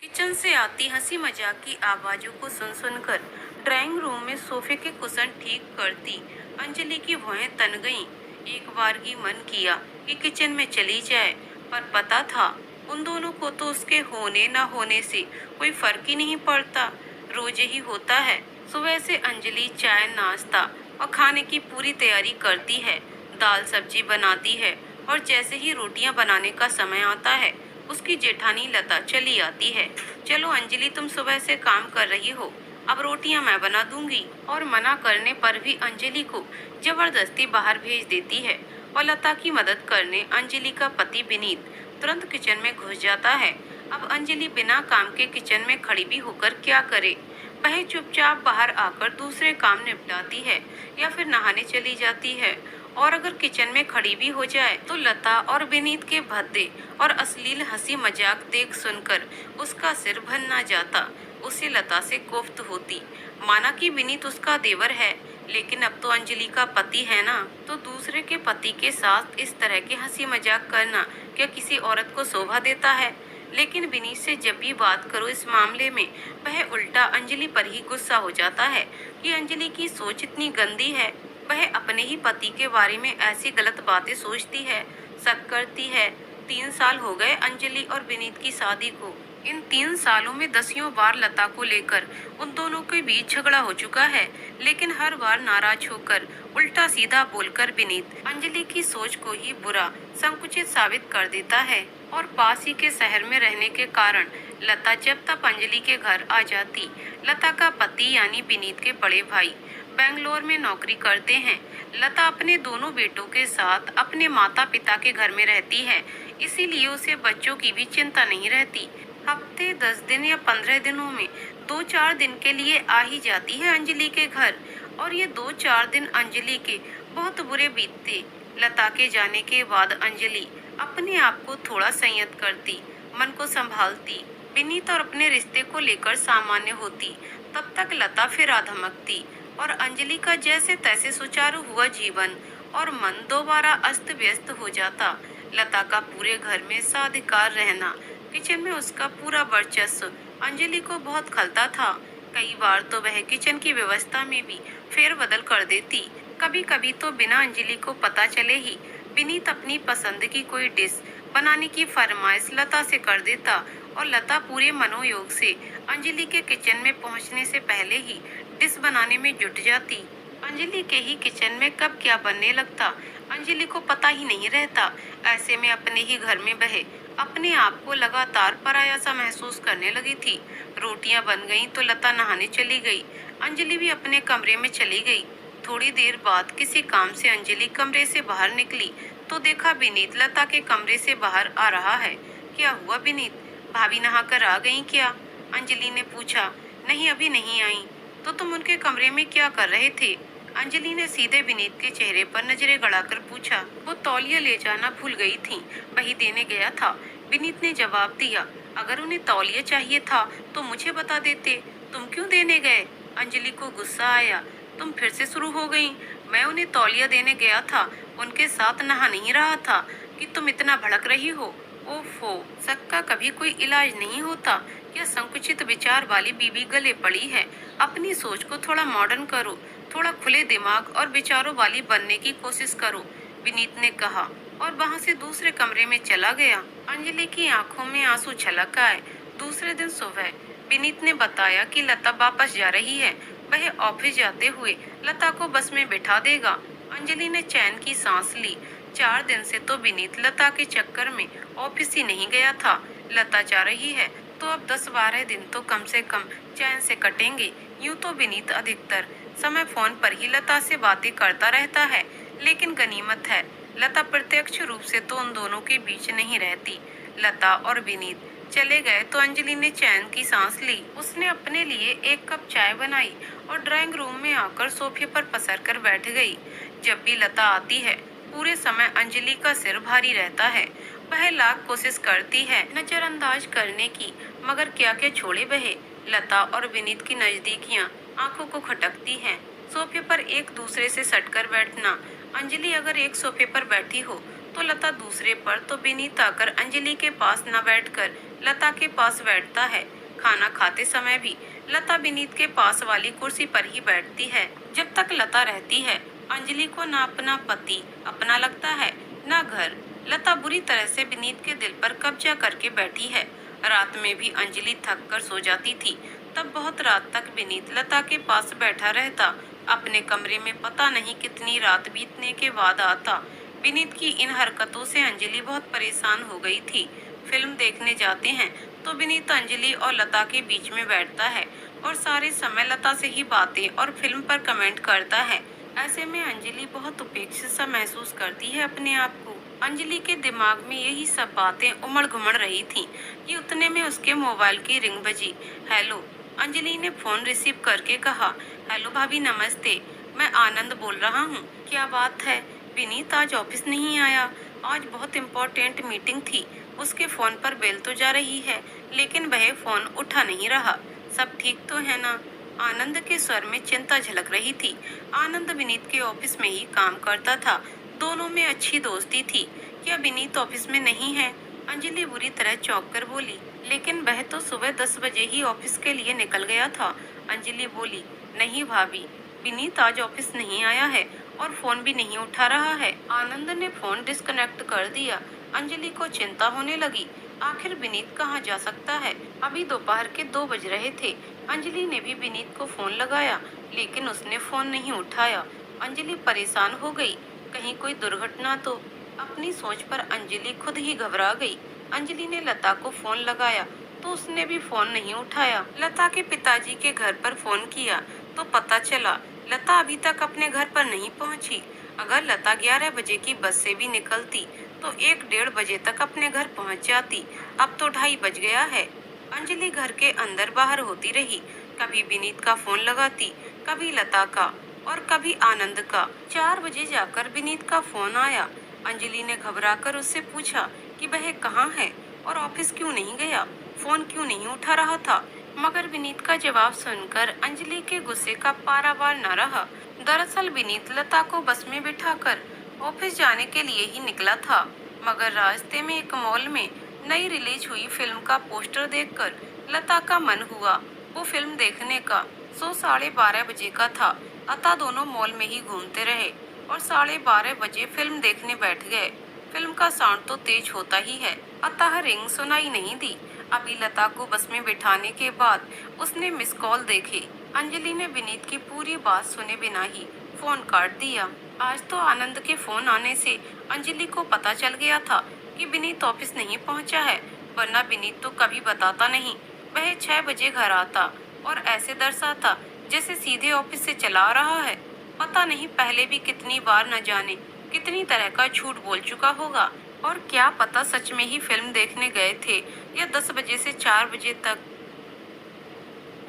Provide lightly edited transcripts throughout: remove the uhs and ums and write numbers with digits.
Kitchen से आती हंसी मजाक की आवाजों को सुन सुनकर ड्राइंग रूम में सोफे के कुशन ठीक करती अंजलि की भौहें तन गईं। एक बार ही मन किया कि किचन में चली जाए, पर पता था उन दोनों को तो उसके होने ना होने से कोई फर्क ही नहीं पड़ता। रोज ही होता है, सुबह से अंजलि चाय नाश्ता और खाने की पूरी तैयारी करती है, दाल सब्जी बनाती है, और जैसे ही रोटियां बनाने का समय आता है उसकी जेठानी लता चली आती है। चलो अंजलि, तुम सुबह से काम कर रही हो, अब रोटियां मैं बना दूंगी। और मना करने पर भी अंजलि को जबरदस्ती बाहर भेज देती है। और लता की मदद करने अंजलि का पति विनीत तुरंत किचन में घुस जाता है। अब अंजलि बिना काम के किचन में खड़ी भी होकर क्या करे। वह चुपचाप बाहर आकर दूसरे काम निपटाती है या फिर नहाने चली जाती है। और अगर किचन में खड़ी भी हो जाए तो लता और विनीत के भद्दे और अश्लील हंसी मजाक देख सुनकर उसका सिर भन ना जाता। उसे लता से कोफ्त होती। माना कि विनीत उसका देवर है, लेकिन अब तो अंजलि का पति है ना, तो दूसरे के पति के साथ इस तरह के हंसी मजाक करना क्या किसी औरत को शोभा देता है। लेकिन विनीत से जब भी बात करो इस मामले में, वह उल्टा अंजलि पर ही गुस्सा हो जाता है कि अंजलि की सोच इतनी गंदी है। वह अपने ही पति के बारे में ऐसी गलत बातें सोचती है, शक करती है। 3 साल हो गए अंजलि और विनीत की शादी को। इन 3 सालों में दसियों बार लता को लेकर उन दोनों के बीच झगड़ा हो चुका है, लेकिन हर बार नाराज होकर उल्टा सीधा बोलकर विनीत अंजलि की सोच को ही बुरा संकुचित साबित कर देता है। और पास ही के शहर में रहने के कारण लता जब तक अंजलि के घर आ जाती, लता का पति यानी विनीत के बड़े भाई बेंगलोर में नौकरी करते हैं। लता अपने दोनों बेटों के साथ अपने माता पिता के घर में रहती है, इसीलिए उसे बच्चों की भी चिंता नहीं रहती। हफ्ते 10 दिन या 15 दिनों में 2-4 दिन के लिए आ ही जाती है अंजलि के घर। और ये 2-4 दिन अंजलि के बहुत बुरे बीतते। लता के जाने के बाद अंजलि अपने आप को थोड़ा संयत करती, मन को संभालती, विनीत और अपने रिश्ते को लेकर सामान्य होती। तब तक लता फिर आधमकती और अंजलि का जैसे तैसे सुचारू हुआ जीवन और मन दोबारा अस्त व्यस्त हो जाता। लता का पूरे घर में साधिकार रहना, किचन में उसका पूरा वर्चस्व अंजलि को बहुत खलता था। कई बार तो वह किचन की व्यवस्था में भी फेरबदल कर देती। कभी कभी तो बिना अंजलि को पता चले ही विनीत अपनी पसंद की कोई डिश बनाने की फरमाइश लता से कर देता और लता पूरे मनोयोग से अंजलि के किचन में पहुंचने से पहले ही डिश बनाने में जुट जाती। अंजलि के ही किचन में कब क्या बनने लगता अंजलि को पता ही नहीं रहता। ऐसे में अपने ही घर में वह अपने आप को लगातार पराया सा महसूस करने लगी थी। रोटियां बन गईं तो लता नहाने चली गई। अंजलि भी अपने कमरे में चली गई। थोड़ी देर बाद किसी काम से अंजलि कमरे से बाहर निकली तो देखा विनीत लता के कमरे से बाहर आ रहा है। क्या हुआ विनीत, भाभी नहा कर आ गई क्या? अंजलि ने पूछा। नहीं, अभी नहीं आई। तो तुम उनके कमरे में क्या कर रहे थे? अंजलि ने सीधे विनीत के चेहरे पर नजरें गड़ाकर पूछा। वो तौलिया ले जाना भूल गई थी, वही देने गया था। विनीत ने जवाब दिया। अगर उन्हें तौलिया चाहिए था तो मुझे बता देते, तुम क्यों देने गए? अंजलि को गुस्सा आया। तुम फिर से शुरू हो गई। मैं उन्हें तौलिया देने गया था, उनके साथ नहा नहीं रहा था कि तुम इतना भड़क रही हो। ओफो, शक का कभी कोई इलाज नहीं होता। क्या संकुचित विचार वाली बीबी गले पड़ी है? अपनी सोच को थोड़ा मॉडर्न करो, थोड़ा खुले दिमाग और विचारों वाली बनने की कोशिश करो, विनीत ने कहा और वहां से दूसरे कमरे में चला गया। अंजलि की आंखों में आंसू छलक आए। दूसरे दिन सुबह विनीत ने बताया कि लता वापस जा रही है। वह ऑफिस जाते हुए लता को बस में बिठा देगा। अंजलि ने चैन की सांस ली। 4 दिन से तो विनीत लता के चक्कर में ऑफिस ही नहीं गया था। लता जा रही है तो अब 10-12 दिन तो कम से कम चैन से कटेंगे। यूं तो विनीत अधिकतर समय फोन पर ही लता से बातें करता रहता है, लेकिन गनीमत है लता प्रत्यक्ष रूप से तो उन दोनों के बीच नहीं रहती। लता और विनीत चले गए तो अंजलि ने चैन की सांस ली। उसने अपने लिए 1 कप चाय बनाई और ड्राइंग रूम में आकर सोफे पर पसर कर बैठ गई। जब भी लता आती है पूरे समय अंजलि का सिर भारी रहता है। वह लाख कोशिश करती है नजरअंदाज करने की, मगर क्या क्या छोड़े बहे। लता और विनीत की नजदीकियां आंखों को खटकती हैं। सोफे पर एक दूसरे से सटकर बैठना। अंजलि अगर एक सोफे पर बैठी हो तो लता दूसरे पर, तो विनीत आकर अंजलि के पास न बैठकर लता के पास बैठता है। खाना खाते समय भी लता विनीत के पास वाली कुर्सी पर ही बैठती है। जब तक लता रहती है, अंजलि को न अपना पति अपना लगता है, न घर। लता बुरी तरह से विनीत के दिल पर कब्जा करके बैठी है। रात में भी अंजलि थक कर सो जाती थी। तब बहुत रात तक विनीत लता के पास बैठा रहता। अपने कमरे में पता नहीं कितनी रात बीतने के बाद आता। विनीत की इन हरकतों से अंजलि बहुत परेशान हो गई थी। फिल्म देखने जाते हैं तो विनीत अंजलि और लता के बीच में बैठता है और सारे समय लता से ही बातें और फिल्म पर कमेंट करता है। ऐसे में अंजलि बहुत उपेक्षित सा महसूस करती है अपने आप को। अंजलि के दिमाग में यही सब बातें उमड़ घुमड़ रही थीं कि उतने में उसके मोबाइल की रिंग बजी। हेलो, अंजलि ने फोन रिसीव करके कहा। हेलो भाभी, नमस्ते, मैं आनंद बोल रहा हूँ। क्या बात है, विनीत आज ऑफिस नहीं आया? आज बहुत इम्पोर्टेंट मीटिंग थी। उसके फोन पर बेल तो जा रही है, लेकिन वह फोन उठा नहीं रहा। सब ठीक तो है ना? आनंद के स्वर में चिंता झलक रही थी। आनंद विनीत के ऑफिस में ही काम करता था। दोनों में अच्छी दोस्ती थी। क्या विनीत ऑफिस में नहीं है? अंजलि बुरी तरह चौंक कर बोली। लेकिन वह तो सुबह 10 बजे ही ऑफिस के लिए निकल गया था। अंजलि बोली, नहीं भाभी, विनीत आज ऑफिस नहीं आया है और फोन भी नहीं उठा रहा है। आनंद ने फोन डिस्कनेक्ट कर दिया। अंजलि को चिंता होने लगी। आखिर विनीत कहाँ जा सकता है? अभी दोपहर के 2 बज रहे थे। अंजलि ने भी विनीत को फोन लगाया, लेकिन उसने फोन नहीं उठाया। अंजलि परेशान हो गई, कहीं कोई दुर्घटना तो। अपनी सोच पर अंजलि खुद ही घबरा गई। अंजलि ने लता को फोन लगाया तो उसने भी फोन नहीं उठाया। लता के पिताजी के घर पर फोन किया तो पता चला लता अभी तक अपने घर पर नहीं पहुंची। अगर लता 11 बजे की बस से भी निकलती तो 1-1:30 बजे तक अपने घर पहुंच जाती। अब तो 2:30 बज गया है। अंजलि घर के अंदर बाहर होती रही। कभी विनीत का फोन लगाती, कभी लता का और कभी आनंद का। 4 बजे जाकर विनीत का फोन आया। अंजलि ने घबराकर उससे पूछा कि वह कहाँ है और ऑफिस क्यों नहीं गया, फोन क्यों नहीं उठा रहा था। मगर विनीत का जवाब सुनकर अंजलि के गुस्से का पारावार न रहा। दरअसल विनीत लता को बस में बिठाकर ऑफिस जाने के लिए ही निकला था, मगर रास्ते में एक मॉल में नई रिलीज हुई फिल्म का पोस्टर देखकर लता का मन हुआ वो फिल्म देखने का। सो 12:30 बजे का था। अतः दोनों मॉल में ही घूमते रहे और 12:30 बजे फिल्म देखने बैठ गए। फिल्म का साउंड तो तेज होता ही है, अतः रिंग सुनाई नहीं दी। अभी लता को बस में बिठाने के बाद उसने मिस कॉल देखे। अंजलि ने विनीत की पूरी बात सुने बिना ही फोन काट दिया। आज तो आनंद के फोन आने से अंजलि को पता चल गया था कि विनीत ऑफिस नहीं पहुंचा है, वरना विनीत तो कभी बताता नहीं। वह 6 बजे घर आता और ऐसे दर्शाता जैसे सीधे ऑफिस से चला आ रहा है। पता नहीं पहले भी कितनी बार न जाने कितनी तरह का झूठ बोल चुका होगा, और क्या पता सच में ही फिल्म देखने गए थे या 10 बजे से 4 बजे तक।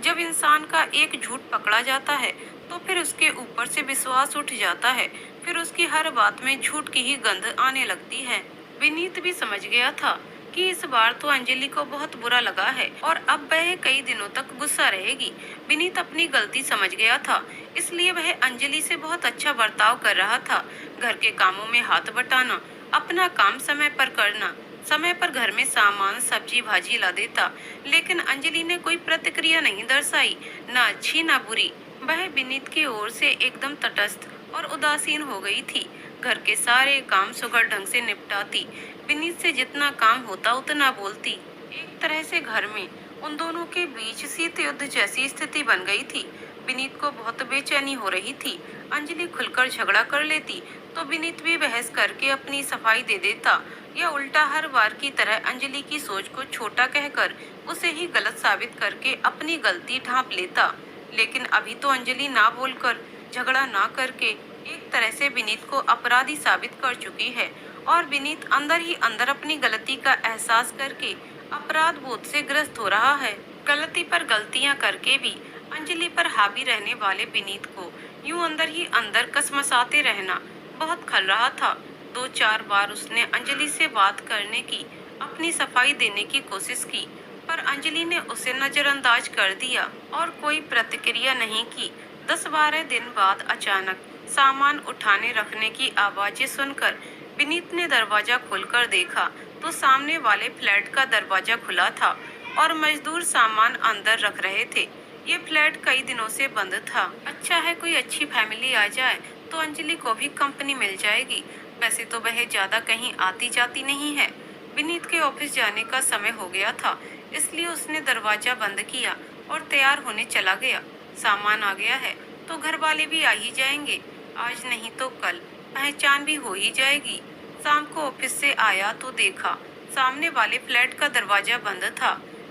जब इंसान का एक झूठ पकड़ा जाता है तो फिर उसके ऊपर से विश्वास उठ जाता है। फिर उसकी हर बात में झूठ की ही गंध आने लगती है। विनीत भी समझ गया था कि इस बार तो अंजलि को बहुत बुरा लगा है और अब वह कई दिनों तक गुस्सा रहेगी। विनीत अपनी गलती समझ गया था, इसलिए वह अंजलि से बहुत अच्छा बर्ताव कर रहा था। घर के कामों में हाथ बटाना, अपना काम समय पर करना, समय पर घर में सामान सब्जी भाजी ला देता। लेकिन अंजलि ने कोई प्रतिक्रिया नहीं दर्शाई, न अच्छी न बुरी। वह विनीत की ओर से एकदम तटस्थ और उदासीन हो गई थी। घर के सारे काम सुघड़ ढंग से निपटाती, विनीत से जितना काम होता उतना बोलती। एक तरह से घर में उन दोनों के बीच शीत युद्ध जैसी स्थिति बन गई थी। विनीत को बहुत बेचैनी हो रही थी। अंजलि खुलकर झगड़ा कर लेती तो विनीत भी बहस करके अपनी सफाई दे देता, या उल्टा हर बार की तरह अंजलि की सोच को छोटा कहकर उसे ही गलत साबित करके अपनी गलती ढांप लेता। लेकिन अभी तो अंजलि ना बोलकर, झगड़ा ना करके एक तरह से विनीत को अपराधी साबित कर चुकी है, और विनीत अंदर ही अंदर अपनी गलती का एहसास करके अपराध बोध से ग्रस्त हो रहा है। गलती पर गलतियां करके भी अंजलि पर हावी रहने वाले विनीत को यूं अंदर ही अंदर कसमसाते रहना बहुत खल रहा था। 2-4 बार उसने अंजलि से बात करने की, अपनी सफाई देने की कोशिश की, पर अंजलि ने उसे नजरअंदाज कर दिया और कोई प्रतिक्रिया नहीं की। 10-12 दिन बाद अचानक सामान उठाने रखने की आवाजें सुनकर विनीत ने दरवाजा खोलकर देखा तो सामने वाले फ्लैट का दरवाजा खुला था और मजदूर सामान अंदर रख रहे थे। ये फ्लैट कई दिनों से बंद था। अच्छा है कोई अच्छी फैमिली आ जाए तो अंजलि को भी कंपनी मिल जाएगी। वैसे तो वह ज्यादा कहीं आती जाती नहीं है। विनीत के ऑफिस जाने का समय हो गया था, इसलिए उसने दरवाजा बंद किया और तैयार होने चला गया। सामान आ गया है तो घर वाले भी आ ही जाएंगे, आज नहीं तो कल पहचान भी हो ही जाएगी। शाम को ऑफिस से आया तो देखा सामने वाले फ्लैट का दरवाजा बंद था।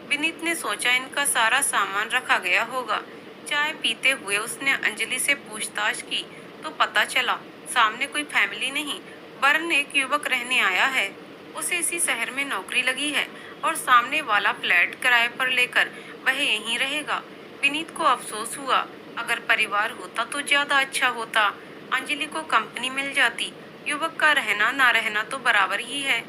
विनीत ने सोचा इनका सारा सामान रखा गया होगा। चाय पीते हुए उसने अंजलि से पूछताछ की तो पता चला सामने कोई फैमिली नहीं, वरन एक युवक रहने आया है। उसे इसी शहर में नौकरी लगी है और सामने वाला फ्लैट किराए पर लेकर वह यहीं रहेगा। विनीत को अफसोस हुआ, अगर परिवार होता तो ज्यादा अच्छा होता। अंजलि को कंपनी मिल जाती, युवक का रहना ना रहना तो बराबर ही है।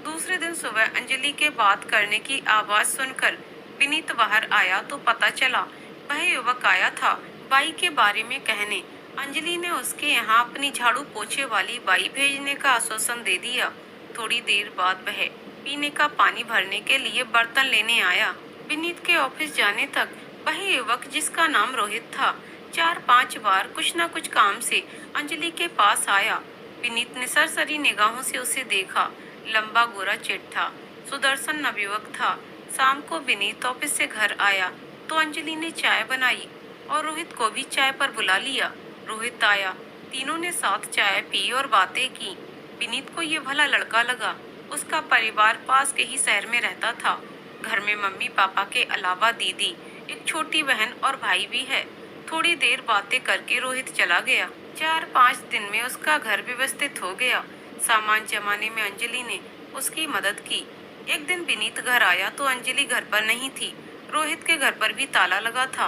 दूसरे दिन सुबह अंजलि के बात करने की आवाज सुनकर विनीत बाहर आया तो पता चला वह युवक आया था बाई के बारे में कहने। अंजलि ने उसके यहाँ अपनी झाड़ू पोछे वाली बाई भेजने का आश्वासन दे दिया। थोड़ी देर बाद वह पीने का पानी भरने के लिए बर्तन लेने आया। विनीत के ऑफिस जाने तक वह युवक, जिसका नाम रोहित था, 4-5 बार कुछ न कुछ काम से अंजलि के पास आया। विनीत ने सरसरी निगाहों से उसे देखा। लंबा गोरा चिट्ठा सुदर्शन नवयुवक था। शाम को विनीत ऑफिस से घर आया तो अंजलि ने चाय बनाई और रोहित को भी चाय पर बुला लिया। रोहित आया, तीनों ने साथ चाय पी और बातें की। विनीत को ये भला लड़का लगा। उसका परिवार पास के ही शहर में रहता था। घर में मम्मी पापा के अलावा दीदी, एक छोटी बहन और भाई भी है। थोड़ी देर बातें करके रोहित चला गया। 4-5 दिन में उसका घर व्यवस्थित हो गया। सामान जमाने में अंजलि ने उसकी मदद की। एक दिन विनीत घर आया तो अंजलि घर पर नहीं थी। रोहित के घर पर भी ताला लगा था।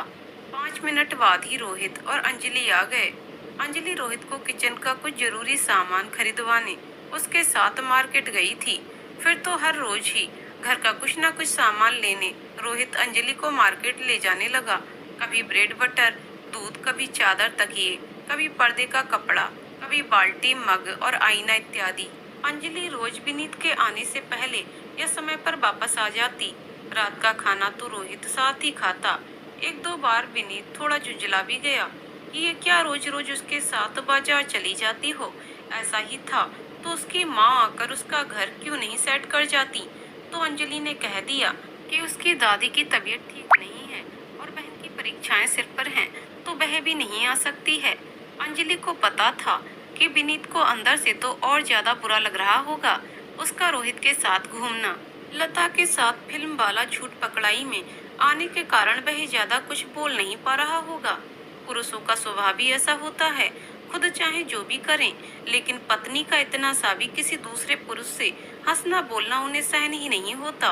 5 मिनट बाद ही रोहित और अंजलि आ गए। अंजलि रोहित को किचन का कुछ जरूरी सामान खरीदवाने उसके साथ मार्केट गई थी। फिर तो हर रोज ही घर का कुछ न कुछ सामान लेने रोहित अंजलि को मार्केट ले जाने लगा। कभी ब्रेड बटर, दूध, कभी चादर तकिए, कभी पर्दे का कपड़ा, कभी बाल्टी, मग और आईना इत्यादि। अंजलि रोज विनीत के आने से पहले या समय पर वापस आ जाती। रात का खाना तो रोहित साथ ही खाता। 1-2 बार विनीत थोड़ा जुझला भी गया कि ये क्या रोज रोज उसके साथ बाजार चली जाती हो। ऐसा ही था तो उसकी माँ आकर उसका घर क्यों नहीं सेट कर जाती। तो अंजलि ने कह दिया कि उसकी दादी की तबीयत ठीक नहीं है और बहन की परीक्षाएं सिर पर हैं, तो वह भी नहीं आ सकती है। अंजलि को पता था कि विनीत को अंदर से तो और ज्यादा बुरा लग रहा होगा उसका रोहित के साथ घूमना। लता के साथ फिल्म वाला झूठ पकड़ाई में आने के कारण वह ज्यादा कुछ बोल नहीं पा रहा होगा। पुरुषों का स्वभाव भी ऐसा होता है, खुद चाहे जो भी करें, लेकिन पत्नी का इतना सा भी किसी दूसरे पुरुष से हंसना बोलना उन्हें सहन ही नहीं होता।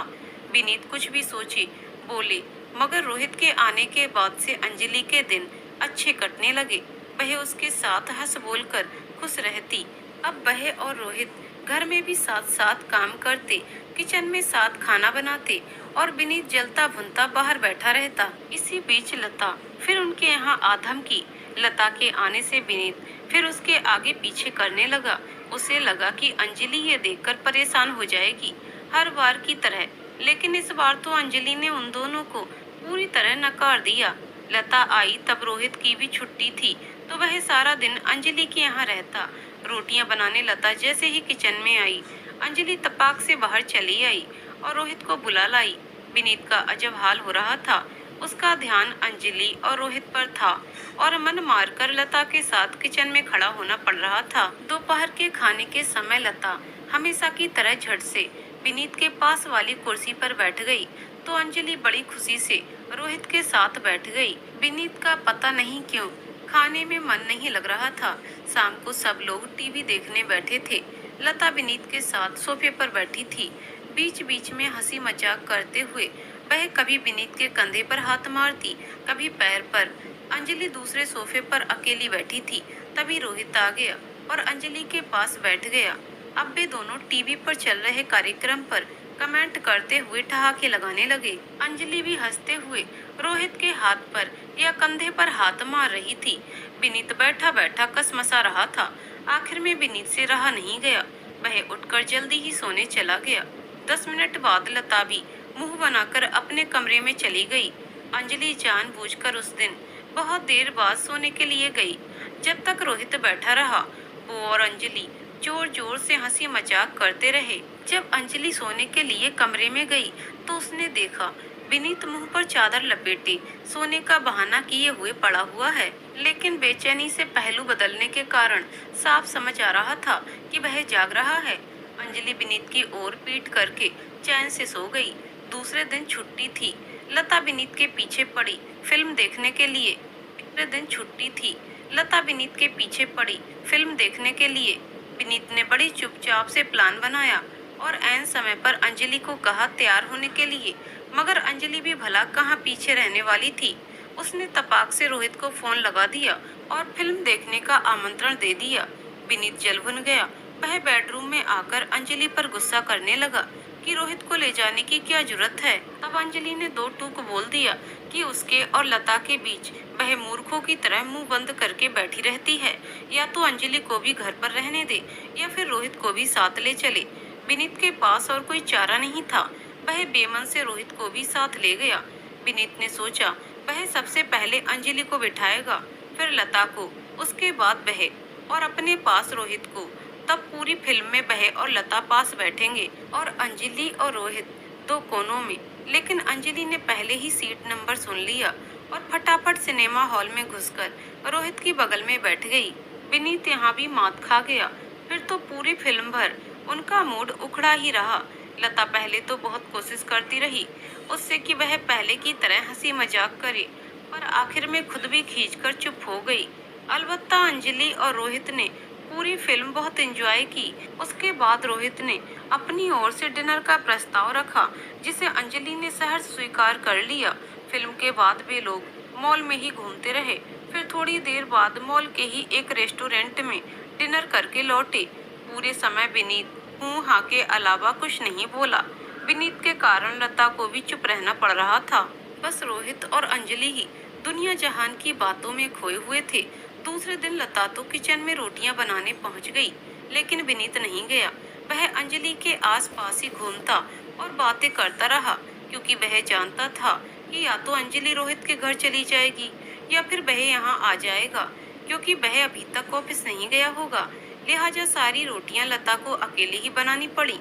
विनीत कुछ भी सोचे बोले, मगर रोहित के आने के बाद से अंजलि के दिन अच्छे कटने लगे। वह उसके साथ हंस बोलकर खुश रहती। अब वह और रोहित घर में भी साथ साथ काम करते, किचन में साथ खाना बनाते और विनीत जलता भुनता बाहर बैठा रहता। इसी बीच लता फिर उनके यहाँ आधम की। लता के आने से विनीत फिर उसके आगे पीछे करने लगा। उसे लगा कि अंजलि ये देखकर परेशान हो जाएगी हर बार की तरह, लेकिन इस बार तो अंजलि ने उन दोनों को पूरी तरह नकार दिया। लता आई तब रोहित की भी छुट्टी थी तो वह सारा दिन अंजलि के यहाँ रहता। रोटियां बनाने लता जैसे ही किचन में आई, अंजलि तपाक से बाहर चली आई और रोहित को बुला लाई। विनीत का अजब हाल हो रहा था। उसका ध्यान अंजलि और रोहित पर था और मन मारकर लता के साथ किचन में खड़ा होना पड़ रहा था। दोपहर के खाने के समय लता हमेशा की तरह झट से विनीत के पास वाली कुर्सी पर बैठ गई तो अंजलि बड़ी खुशी से रोहित के साथ बैठ गई। विनीत का पता नहीं क्यों खाने में मन नहीं लग रहा था। शाम को सब लोग टीवी देखने बैठे थे। लता विनीत के साथ सोफे पर बैठी थी। बीच बीच में हंसी मजाक करते हुए वह कभी विनीत के कंधे पर हाथ मारती, कभी पैर पर। अंजलि दूसरे सोफे पर अकेली बैठी थी। तभी रोहित आ गया और अंजलि के पास बैठ गया। अब वे दोनों टीवी पर चल रहे कार्यक्रम पर कमेंट करते हुए ठहाके लगाने लगे। अंजलि भी हंसते हुए रोहित के हाथ पर या कंधे पर हाथ मार रही थी। विनीत बैठा बैठा कसमसा रहा था। आखिर में विनीत से रहा नहीं गया। वह उठकर जल्दी ही सोने चला गया। 10 मिनट बाद लता भी मुंह बनाकर अपने कमरे में चली गई। अंजलि जानबूझकर उस दिन बहुत देर बाद सोने के लिए गई। जब तक रोहित बैठा रहा, वो और अंजलि जोर जोर से हंसी मजाक करते रहे। जब अंजलि सोने के लिए कमरे में गई तो उसने देखा विनीत मुंह पर चादर लपेटे सोने का बहाना किए हुए पड़ा हुआ है, लेकिन बेचैनी से पहलू बदलने के कारण साफ समझ आ रहा था कि वह जाग रहा है। अंजलि विनीत की ओर पीट करके चैन से सो गई। दूसरे दिन छुट्टी थी। लता विनीत के पीछे पड़ी फिल्म देखने के लिए। तीसरे दिन छुट्टी थी। लता विनीत के पीछे पड़ी फिल्म देखने के लिए। विनीत ने बड़ी चुपचाप से प्लान बनाया और ऐन समय पर अंजलि को कहा तैयार होने के लिए, मगर अंजलि भी भला कहाँ पीछे रहने वाली थी। उसने तपाक से रोहित को फोन लगा दिया और फिल्म देखने का आमंत्रण दे दिया। विनीत जल भुन गया। वह बेडरूम में आकर अंजलि पर गुस्सा करने लगा कि रोहित को ले जाने की क्या जरूरत है। तब अंजलि ने दो टूक बोल दिया कि उसके और लता के बीच वह मूर्खों की तरह मुंह बंद करके बैठी रहती है। या तो अंजलि को भी घर पर रहने दे या फिर रोहित को भी साथ ले चले। विनीत के पास और कोई चारा नहीं था। वह बेमन से रोहित को भी साथ ले गया। विनीत ने सोचा वह सबसे पहले अंजलि को बिठाएगा, फिर लता को, उसके बाद वह और अपने पास रोहित को। तब पूरी फिल्म में वह और लता पास बैठेंगे और अंजलि और रोहित दो कोनों में। लेकिन अंजलि ने पहले ही सीट नंबर सुन लिया और फटाफट सिनेमा हॉल में घुसकर रोहित की बगल में बैठ गई। विनीत यहाँ भी मात खा गया। फिर तो पूरी फिल्म भर उनका मूड उखड़ा ही रहा। लता पहले तो बहुत कोशिश करती रही उससे कि वह पहले की तरह हंसी मजाक करे, पर आखिर में खुद भी खींचकर चुप हो गई। अलबत्ता अंजलि और रोहित ने पूरी फिल्म बहुत एंजॉय की। उसके बाद रोहित ने अपनी ओर से डिनर का प्रस्ताव रखा, जिसे अंजलि ने सहर्ष स्वीकार कर लिया। फिल्म के बाद वे लोग मॉल में ही घूमते रहे। फिर थोड़ी देर बाद मॉल के ही एक रेस्टोरेंट में डिनर करके लौटे। पूरे समय विनीत हूँ हाँ के अलावा कुछ नहीं बोला। विनीत के कारण लता को भी चुप रहना पड़ रहा था। बस रोहित और अंजलि ही दुनिया जहान की बातों में खोए हुए थे। दूसरे दिन लता तो किचन में रोटियां बनाने पहुंच गई, लेकिन विनीत नहीं गया। वह अंजलि के आसपास ही घूमता और बातें करता रहा, क्योंकि वह जानता था कि या तो अंजलि रोहित के घर चली जाएगी या फिर वह यहाँ आ जाएगा, क्योंकि वह अभी तक ऑफिस नहीं गया होगा। लिहाजा सारी रोटियां लता को अकेले ही बनानी पड़ी।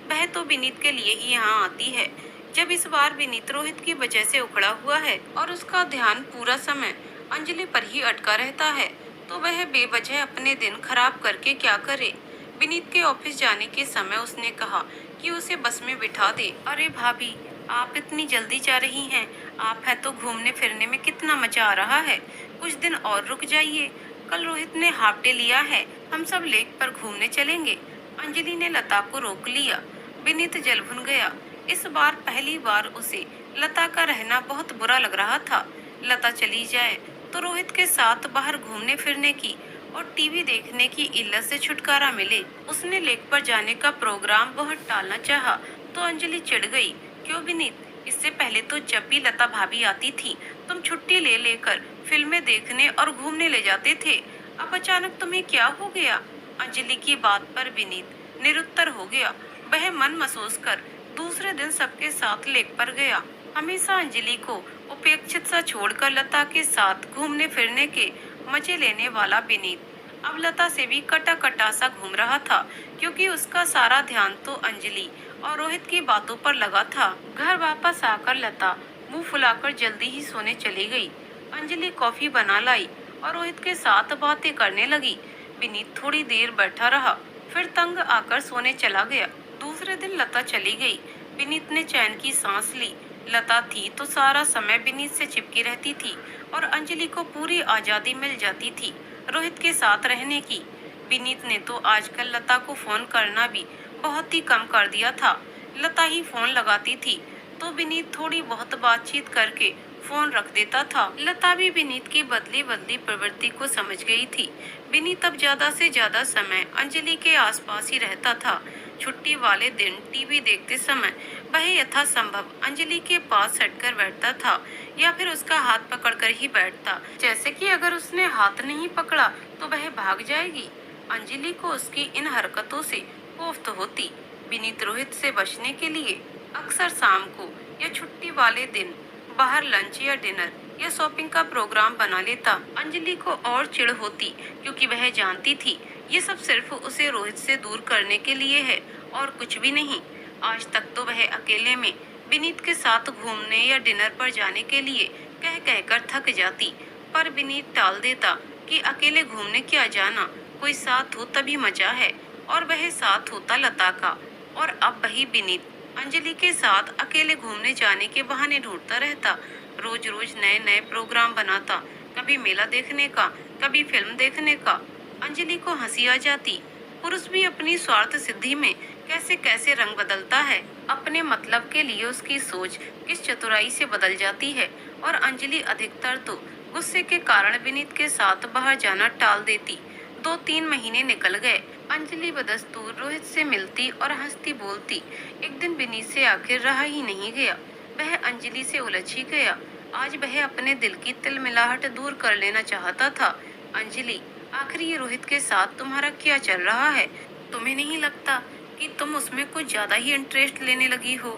वह तो विनीत के लिए ही यहाँ आती है। जब इस बार विनीत रोहित की वजह से उखड़ा हुआ है और उसका ध्यान पूरा समय अंजलि पर ही अटका रहता है, तो वह बेवजह अपने दिन खराब करके क्या करे। विनीत के ऑफिस जाने के समय उसने कहा कि उसे बस में बिठा दे। अरे भाभी, आप इतनी जल्दी जा रही हैं? आप है तो घूमने फिरने में कितना मजा आ रहा है। कुछ दिन और रुक जाइए। कल रोहित ने हाफ डे लिया है, हम सब लेक पर घूमने चलेंगे। अंजलि ने लता को रोक लिया। विनीत जल भुन गया। इस बार पहली बार उसे लता का रहना बहुत बुरा लग रहा था। लता चली जाए तो रोहित के साथ बाहर घूमने फिरने की और टीवी देखने की इल्लत से छुटकारा मिले। उसने लेक पर जाने का प्रोग्राम बहुत टालना चाहा तो अंजलि चिढ़ गई। क्यों विनीत, इससे पहले तो जब भी लता भाभी आती थी तुम छुट्टी ले लेकर फिल्में देखने और घूमने ले जाते थे। अब अचानक तुम्हें क्या हो गया? अंजलि की बात पर विनीत निरुत्तर हो गया। वह मन महसूस कर दूसरे दिन सबके साथ लेक पर गया। हमेशा अंजलि को उपेक्षित सा छोड़कर लता के साथ घूमने फिरने के मजे लेने वाला विनीत अब लता से भी कटा कटा सा घूम रहा था, क्योंकि उसका सारा ध्यान तो अंजलि और रोहित की बातों पर लगा था। घर वापस आकर लता मुंह फुलाकर जल्दी ही सोने चली गई। अंजलि कॉफी बना लाई और रोहित के साथ बातें करने लगी। विनीत थोड़ी देर बैठा रहा, फिर तंग आकर सोने चला गया। दूसरे दिन लता चली गई। विनीत ने चैन की सांस ली। लता थी तो सारा समय विनीत से चिपकी रहती थी और अंजलि को पूरी आजादी मिल जाती थी रोहित के साथ रहने की। विनीत ने तो आजकल लता को फोन करना भी बहुत ही कम कर दिया था। लता ही फोन लगाती थी तो विनीत थोड़ी बहुत बातचीत करके फोन रख देता था। लता भी विनीत की बदली बदली प्रवृत्ति को समझ गई थी। विनीत अब ज्यादा से ज्यादा समय अंजलि के आसपास ही रहता था। छुट्टी वाले दिन टीवी देखते समय वह यथासंभव अंजलि के पास हटकर बैठता था या फिर उसका हाथ पकड़कर ही बैठता, जैसे कि अगर उसने हाथ नहीं पकड़ा तो वह भाग जाएगी। अंजलि को उसकी इन हरकतों से कोफ्त होती। विनीत रोहित से बचने के लिए अक्सर शाम को या छुट्टी वाले दिन बाहर लंच या डिनर या शॉपिंग का प्रोग्राम बना लेता। अंजलि को और चिढ़ होती, क्योंकि वह जानती थी ये सब सिर्फ उसे रोहित से दूर करने के लिए है और कुछ भी नहीं। आज तक तो वह अकेले में विनीत के साथ घूमने या डिनर पर जाने के लिए कह कहकर थक जाती, पर विनीत टाल देता कि अकेले घूमने क्या जाना, कोई साथ हो तभी मजा है, और वह साथ होता लता का। और अब वही विनीत अंजलि के साथ अकेले घूमने जाने के बहाने ढूंढता रहता। रोज रोज नए नए प्रोग्राम बनाता, कभी मेला देखने का, कभी फिल्म देखने का। अंजलि को हंसी आ जाती। पुरुष भी अपनी स्वार्थ सिद्धि में कैसे कैसे रंग बदलता है। अपने मतलब के लिए उसकी सोच किस चतुराई से बदल जाती है। और अंजलि अधिकतर तो गुस्से के कारण विनीत के साथ बाहर जाना टाल देती। 2-3 महीने निकल गए। अंजलि बदस्तूर रोहित से मिलती और हंसती बोलती। एक दिन विनीत से आखिर रहा ही नहीं गया। वह अंजलि से उलझ ही गया। आज वह अपने दिल की तिलमिलाहट दूर कर लेना चाहता था। अंजलि, आखिर ये रोहित के साथ तुम्हारा क्या चल रहा है? तुम्हें नहीं लगता कि तुम उसमें कुछ ज्यादा ही इंटरेस्ट लेने लगी हो?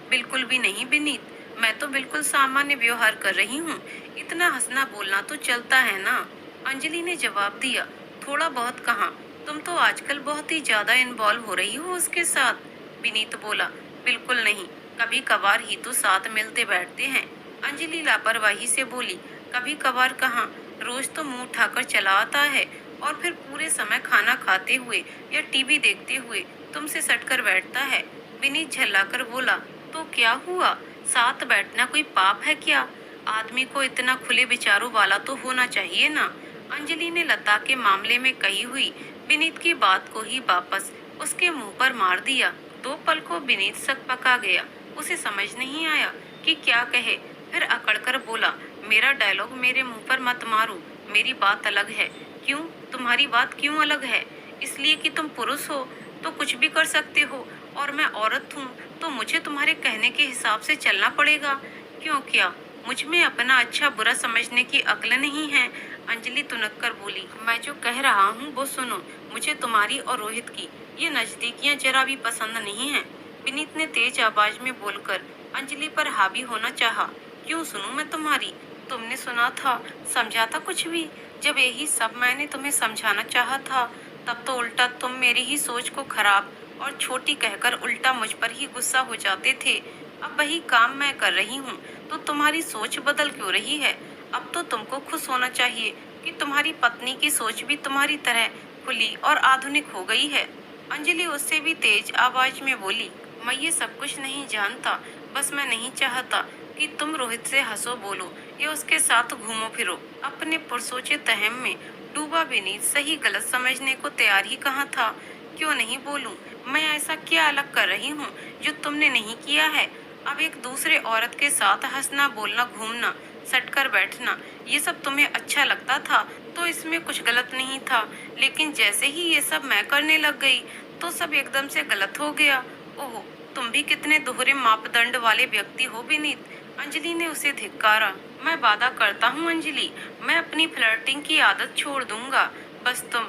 बिल्कुल भी नहीं विनीत, मैं तो बिल्कुल सामान्य व्यवहार कर रही हूँ। इतना हंसना बोलना तो चलता है ना? अंजलि ने जवाब दिया। थोड़ा बहुत कहाँ, तुम तो आजकल बहुत ही ज्यादा इन्वॉल्व हो रही हो उसके साथ। विनीत बोला। बिल्कुल नहीं, कभी कभार ही तो साथ मिलते बैठते हैं। अंजलि लापरवाही से बोली। कभी कभार कहाँ, रोज तो मुंह उठाकर चला आता है, और फिर पूरे समय खाना खाते हुए या टीवी देखते हुए तुमसे सटकर बैठता है। विनीत झल्लाकर बोला। तो क्या हुआ, साथ बैठना कोई पाप है क्या? आदमी को इतना खुले विचारों वाला तो होना चाहिए ना। अंजलि ने लता के मामले में कही हुई विनीत की बात को ही वापस उसके मुंह पर मार दिया। 2 पल को विनीत सकपका गया। उसे समझ नहीं आया कि क्या कहे। फिर अकड़कर बोला। मेरा डायलॉग मेरे मुंह पर मत मारो, मेरी बात अलग है। क्यों, तुम्हारी बात क्यों अलग है? इसलिए कि तुम पुरुष हो तो कुछ भी कर सकते हो, और मैं औरत हूँ तो मुझे तुम्हारे कहने के हिसाब से चलना पड़ेगा। क्यों, क्या मुझ में अपना अच्छा बुरा समझने की अक्ल नहीं है? अंजलि तुनक कर बोली। मैं जो कह रहा हूँ वो सुनो। मुझे तुम्हारी और रोहित की ये नजदीकियाँ जरा भी पसंद नहीं है। विनीत ने तेज आवाज में बोलकर अंजलि पर हावी होना चाहा। क्यों सुनूं मैं तुम्हारी? तुमने सुना था, समझा था कुछ भी? जब यही सब मैंने तुम्हें समझाना चाहा था, तब तो उल्टा तुम मेरी ही सोच को खराब और छोटी कहकर उल्टा मुझ पर ही गुस्सा हो जाते थे। अब वही काम मैं कर रही हूँ तो तुम्हारी सोच बदल क्यों रही है? अब तो तुमको खुश होना चाहिए कि तुम्हारी पत्नी की सोच भी तुम्हारी तरह खुली और आधुनिक हो गई है। अंजलि उससे भी तेज आवाज में बोली। मैं ये सब कुछ नहीं जानता, बस मैं नहीं चाहता कि तुम रोहित से हंसो बोलो या उसके साथ घूमो फिरो। अपने पुरसोचे तहम में डूबा विनीत सही गलत समझने को तैयार ही कहाँ था। क्यों नहीं बोलूं? मैं ऐसा क्या अलग कर रही हूँ जो तुमने नहीं किया है? अब एक दूसरे औरत के साथ हंसना, बोलना, घूमना, सटकर बैठना, ये सब तुम्हें अच्छा लगता था तो इसमें कुछ गलत नहीं था। लेकिन जैसे ही ये सब मैं करने लग गई तो सब एकदम से गलत हो गया। ओह, तुम भी कितने दोहरे मापदंड वाले व्यक्ति हो विनीत। अंजलि ने उसे धिक्कारा। मैं वादा करता हूँ अंजलि, मैं अपनी फ्लर्टिंग की आदत छोड़ दूंगा। बस तुम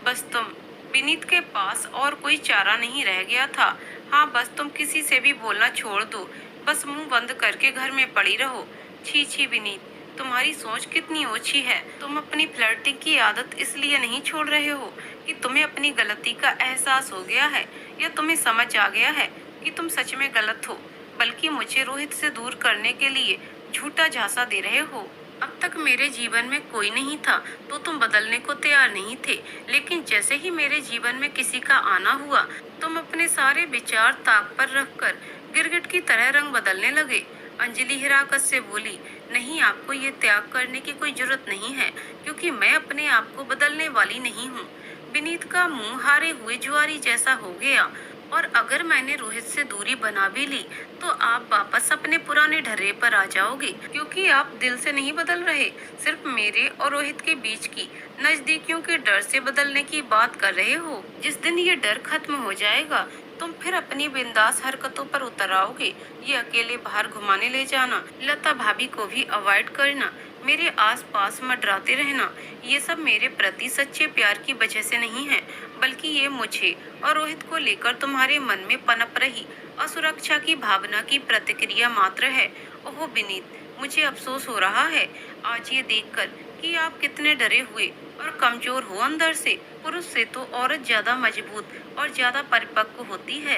बस तुम विनीत के पास और कोई चारा नहीं रह गया था। हाँ, बस तुम किसी से भी बोलना छोड़ दो, बस मुंह बंद करके घर में पड़ी रहो। छी छी विनीत, तुम्हारी सोच कितनी ओछी है। तुम अपनी फ्लर्टिंग की आदत इसलिए नहीं छोड़ रहे हो कि तुम्हें अपनी गलती का एहसास हो गया है या तुम्हें समझ आ गया है कि तुम सच में गलत हो, बल्कि मुझे रोहित से दूर करने के लिए झूठा झांसा दे रहे हो। अब तक मेरे जीवन में कोई नहीं था तो तुम बदलने को तैयार नहीं थे, लेकिन जैसे ही मेरे जीवन में किसी का आना हुआ, तुम अपने सारे विचार ताक पर रखकर गिरगिट की तरह रंग बदलने लगे। अंजलि हिराकत से बोली। नहीं, आपको ये त्याग करने की कोई जरूरत नहीं है, क्योंकि मैं अपने आप को बदलने वाली नहीं हूँ। विनीत का मुंह हारे हुए जुआरी जैसा हो गया। और अगर मैंने रोहित से दूरी बना भी ली तो आप वापस अपने पुराने ढर्रे पर आ जाओगे, क्योंकि आप दिल से नहीं बदल रहे, सिर्फ मेरे और रोहित के बीच की नजदीकियों के डर से बदलने की बात कर रहे हो। जिस दिन ये डर खत्म हो जाएगा तुम फिर अपनी बिंदास हरकतों पर उतर आओगे। ये अकेले बाहर घुमाने ले जाना, लता भाभी को भी अवॉइड करना, मेरे आस पास मंडराते रहना, ये सब मेरे प्रति सच्चे प्यार की वजह से नहीं है, बल्कि ये मुझे और रोहित को लेकर तुम्हारे मन में पनप रही असुरक्षा की भावना की प्रतिक्रिया मात्र है। ओह विनीत, मुझे अफसोस हो रहा है आज ये देखकर कि आप कितने डरे हुए और कमजोर हो अंदर से। पुरुष से तो औरत ज्यादा मजबूत और ज्यादा परिपक्व होती है।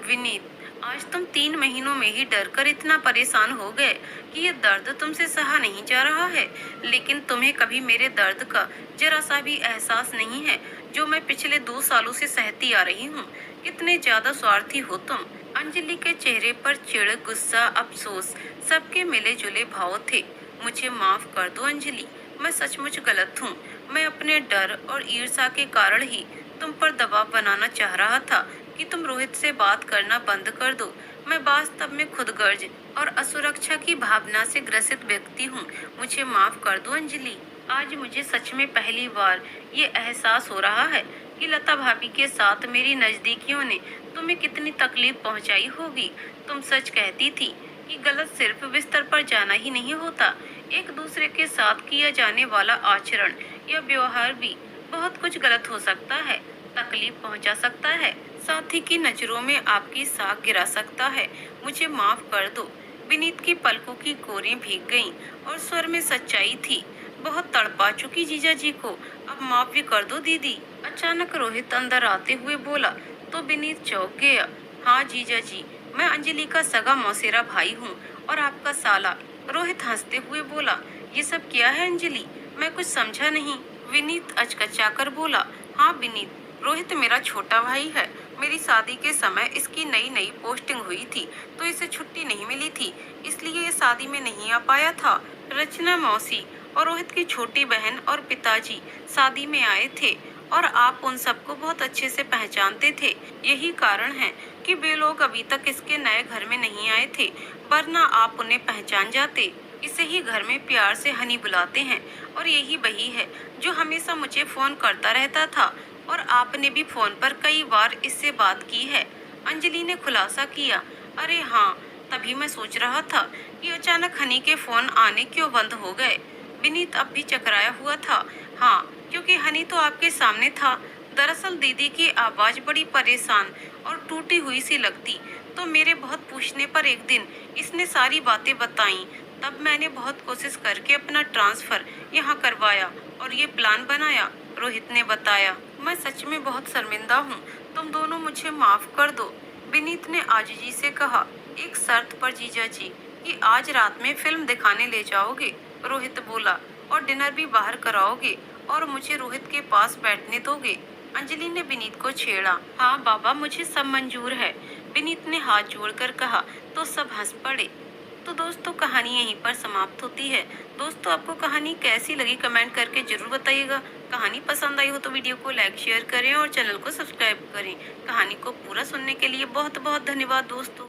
विनीत, आज तुम 3 महीनों में ही डर कर इतना परेशान हो गए कि ये दर्द तुमसे सहा नहीं जा रहा है। लेकिन तुम्हें कभी मेरे दर्द का जरा सा भी एहसास नहीं है जो मैं पिछले 2 सालों से सहती आ रही हूँ। कितने ज्यादा स्वार्थी हो तुम। अंजलि के चेहरे पर चिढ़, गुस्सा, अफसोस सबके मिले जुले भाव थे। मुझे माफ कर दो अंजलि, मैं सचमुच गलत हूँ। मैं अपने डर और ईर्ष्या के कारण ही तुम पर दबाव बनाना चाह रहा था कि तुम रोहित से बात करना बंद कर दो। मैं वास्तव में खुदगर्ज और असुरक्षा की भावना से ग्रसित व्यक्ति हूँ। मुझे माफ कर दो अंजलि। आज मुझे सच में पहली बार ये एहसास हो रहा है कि लता भाभी के साथ मेरी नजदीकियों ने तुम्हें कितनी तकलीफ पहुंचाई होगी। तुम सच कहती थी कि गलत सिर्फ बिस्तर पर जाना ही नहीं होता, एक दूसरे के साथ किया जाने वाला आचरण या व्यवहार भी बहुत कुछ गलत हो सकता है, तकलीफ पहुंचा सकता है, साथी की नजरों में आपकी साख गिरा सकता है। मुझे माफ कर दो। विनीत की पलकों की कोरें भीग गईं और स्वर में सच्चाई थी। बहुत तड़पा चुकी जीजा जी को, अब माफ भी कर दो दीदी। अचानक रोहित अंदर आते हुए बोला तो विनीत चौंक गया। हाँ जीजा जी, मैं अंजलि का सगा मौसेरा भाई हूँ और आपका साला। रोहित हंसते हुए बोला, ये सब क्या है अंजलि, मैं कुछ समझा नहीं। विनीत अचकचाकर बोला, हाँ विनीत, रोहित मेरा छोटा भाई है। मेरी शादी के समय इसकी नई नई पोस्टिंग हुई थी तो इसे छुट्टी नहीं मिली थी, इसलिए ये शादी में नहीं आ पाया था। रचना मौसी और रोहित की छोटी बहन और पिताजी शादी में आए थे और आप उन सबको बहुत अच्छे से पहचानते थे। यही कारण है कि वे लोग अभी तक इसके नए घर में नहीं आए थे, वरना आप उन्हें पहचान जाते। इसे ही घर में प्यार से हनी बुलाते हैं और यही वही है जो हमेशा मुझे फोन करता रहता था और आपने भी फोन पर कई बार इससे बात की है। अंजलि ने खुलासा किया। अरे हाँ, तभी मैं सोच रहा था कि अचानक हनी के फोन आने क्यों बंद हो गए। विनीत अब भी चकराया हुआ था। हाँ, क्योंकि हनी तो आपके सामने था। दरअसल दीदी की आवाज बड़ी परेशान और टूटी हुई सी लगती, तो मेरे बहुत पूछने पर एक दिन इसने सारी बातें बताई। तब मैंने बहुत कोशिश करके अपना ट्रांसफर यहाँ करवाया और ये प्लान बनाया, रोहित ने बताया। मैं सच में बहुत शर्मिंदा हूँ, तुम दोनों मुझे माफ कर दो, विनीत ने आजीजी से कहा। एक शर्त पर जीजा जी, कि आज रात में फिल्म दिखाने ले जाओगे, रोहित बोला, और डिनर भी बाहर कराओगे और मुझे रोहित के पास बैठने दोगे। अंजलि ने विनीत को छेड़ा। हाँ बाबा, मुझे सब मंजूर है, विनीत ने हाथ जोड़कर कहा। तो सब हंस पड़े। तो दोस्तों, कहानी यहीं पर समाप्त होती है। दोस्तों, आपको कहानी कैसी लगी कमेंट करके जरूर बताइएगा। कहानी पसंद आई हो तो वीडियो को लाइक शेयर करें और चैनल को सब्सक्राइब करें। कहानी को पूरा सुनने के लिए बहुत बहुत धन्यवाद दोस्तों।